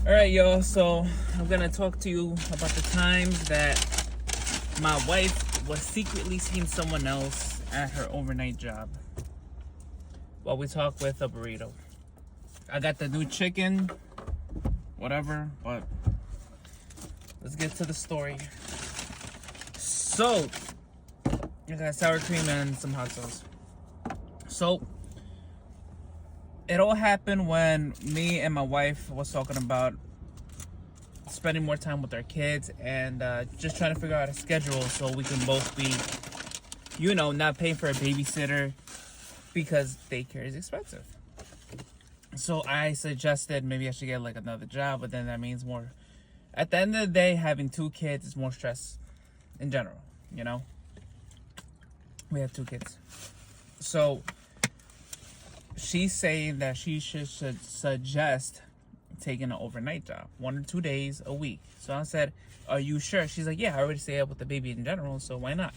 All right, y'all. So I'm gonna talk to you about the times that my wife was secretly seeing someone else at her overnight job while we talk with a burrito. I got the new chicken, whatever, but let's get to the story. So I got sour cream and some hot sauce. So it all happened when me and my wife was talking about spending more time with our kids and just trying to figure out a schedule so we can both be, not paying for a babysitter because daycare is expensive. So I suggested maybe I should get like another job, but then that means more. At the end of the day, having two kids is more stress in general, We have two kids. So she's saying that she should suggest taking an overnight job, 1 or 2 days a week. So I said, are you sure? She's like, yeah, I already stay up with the baby in general, so why not?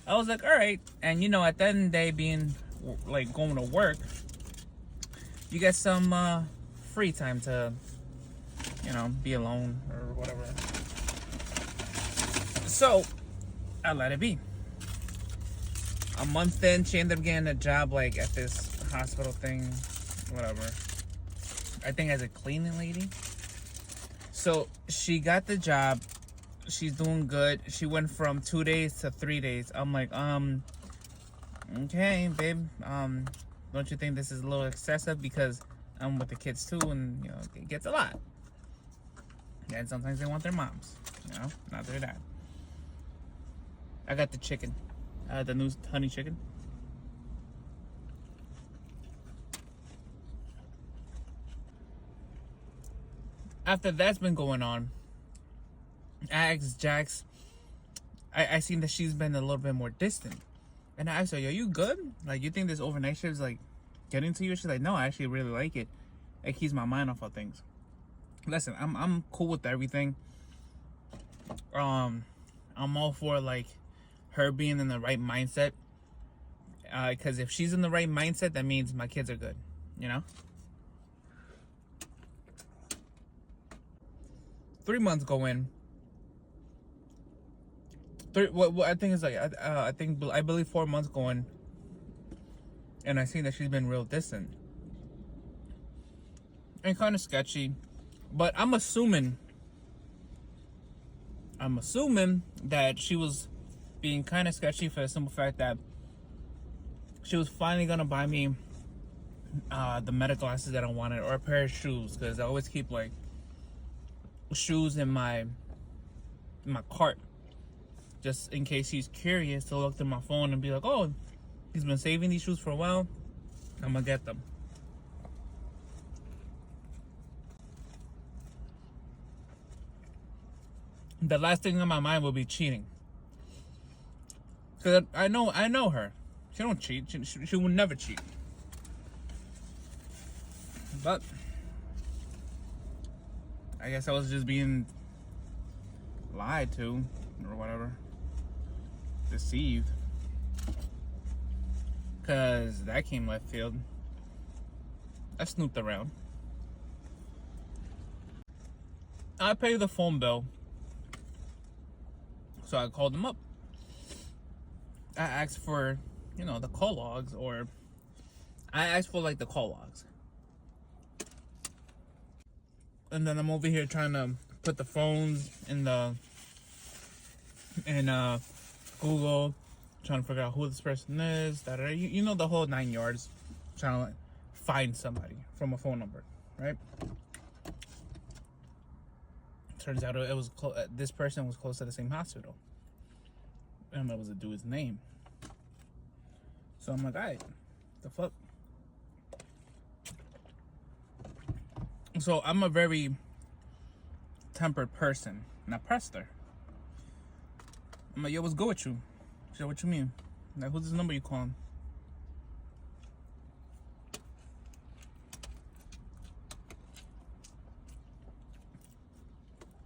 I was like, all right. And at the end of the day, being like going to work, you get some free time to, be alone or whatever. So I let it be. A month in, she ended up getting a job like at this hospital thing, whatever. I think as a cleaning lady. So she got the job. She's doing good. She went from 2 days to 3 days. I'm like, okay, babe. Don't you think this is a little excessive? Because I'm with the kids too, and it gets a lot. And sometimes they want their moms, not their dad. I got the chicken, the new honey chicken. After that's been going on, I asked Jax, I seen that she's been a little bit more distant. And I asked her, yo, you good? Like, you think this overnight shift is like getting to you? She's like, no, I actually really like it. It keeps my mind off of things. Listen, I'm cool with everything. I'm all for like her being in the right mindset. Because if she's in the right mindset, that means my kids are good, 3 months go in. I think it's like I believe 4 months going, and I see that she's been real distant and kind of sketchy. But I'm assuming that she was being kind of sketchy for the simple fact that she was finally gonna buy me the meta glasses that I wanted, or a pair of shoes, because I always keep like shoes in my cart, just in case she's curious to look through my phone and be like, oh, he's been saving these shoes for a while, I'm gonna get them. The last thing on my mind will be cheating, because I know her. She don't cheat. She will never cheat. But I guess I was just being lied to or whatever, deceived, because that came left field. I snooped around. I paid the phone bill, so I called them up. I asked for the call logs, or I asked for like the call logs. And then I'm over here trying to put the phones in Google, trying to figure out who this person is. The whole 9 yards, trying to like find somebody from a phone number, right? Turns out it was this person was close to the same hospital, and that was a dude's name. So I'm like, all right, the fuck. So I'm a very tempered person, and I pressed her. I'm like, yo, what's good with you? She said, what you mean? I'm like, who's this number you calling?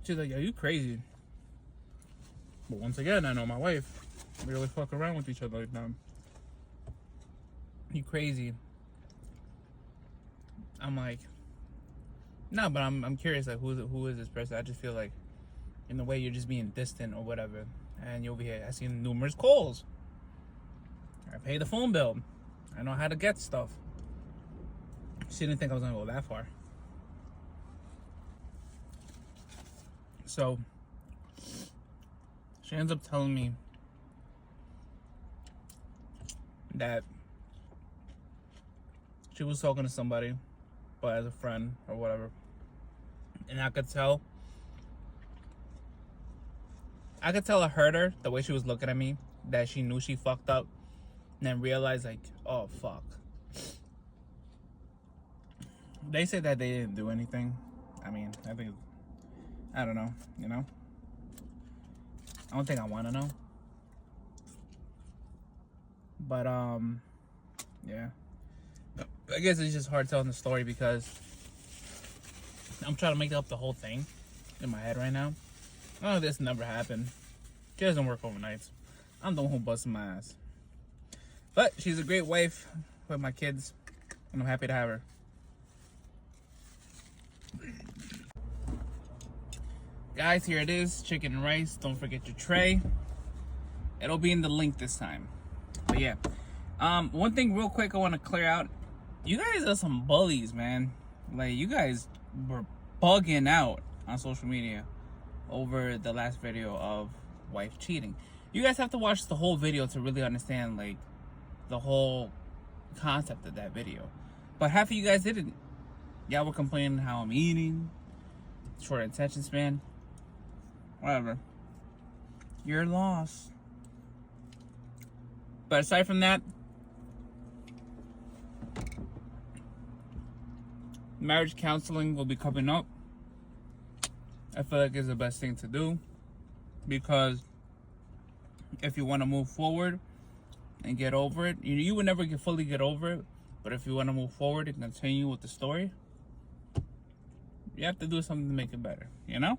She's like, yo, you crazy. But once again, I know my wife. We really fuck around with each other like that. You crazy. I'm like, No, but I'm curious, like, who is this person? I just feel like, in a way, you're just being distant or whatever, and you'll be here asking numerous calls. I pay the phone bill. I know how to get stuff. She didn't think I was gonna go that far. So she ends up telling me that she was talking to somebody, but as a friend or whatever. And I could tell it hurt her, the way she was looking at me, that she knew she fucked up, and then realized, like, oh, fuck. They said that they didn't do anything. I mean, I don't know, you know? I don't think I want to know. But, yeah. I guess it's just hard telling the story because I'm trying to make up the whole thing in my head right now. Oh, this never happened. She doesn't work overnights. I'm the one who busted my ass. But she's a great wife with my kids, and I'm happy to have her. Guys, here it is, chicken and rice. Don't forget your tray. It'll be in the link this time. But yeah, one thing real quick I want to clear out. You guys are some bullies, man. Like, you guys were bugging out on social media over the last video of wife cheating. You guys have to watch the whole video to really understand, like, the whole concept of that video. But half of you guys didn't. Y'all were complaining how I'm eating, short attention span. Whatever. You're lost. But aside from that, marriage counseling will be coming up. I feel like it's the best thing to do, because if you want to move forward and get over it, you would never fully get over it, but if you want to move forward and continue with the story, you have to do something to make it better, you know?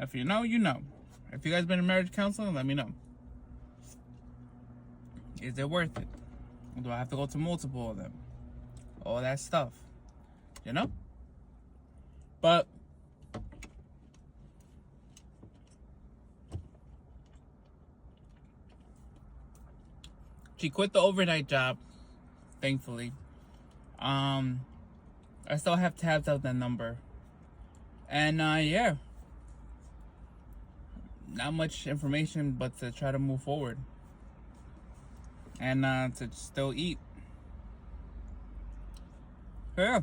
If you know, you know. If you guys been in marriage counseling, let me know. Is it worth it? Or do I have to go to multiple of them? All that stuff, you know? But she quit the overnight job, thankfully. I still have tabs out that number. And yeah. Not much information, but to try to move forward. And to still eat. Yeah.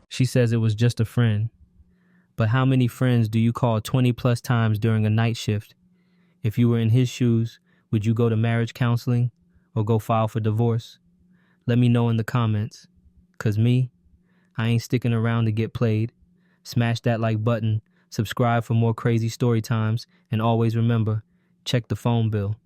She says it was just a friend. But how many friends do you call 20 plus times during a night shift? If you were in his shoes, would you go to marriage counseling or go file for divorce? Let me know in the comments. 'Cause me, I ain't sticking around to get played. Smash that like button, subscribe for more crazy story times, and always remember, check the phone bill.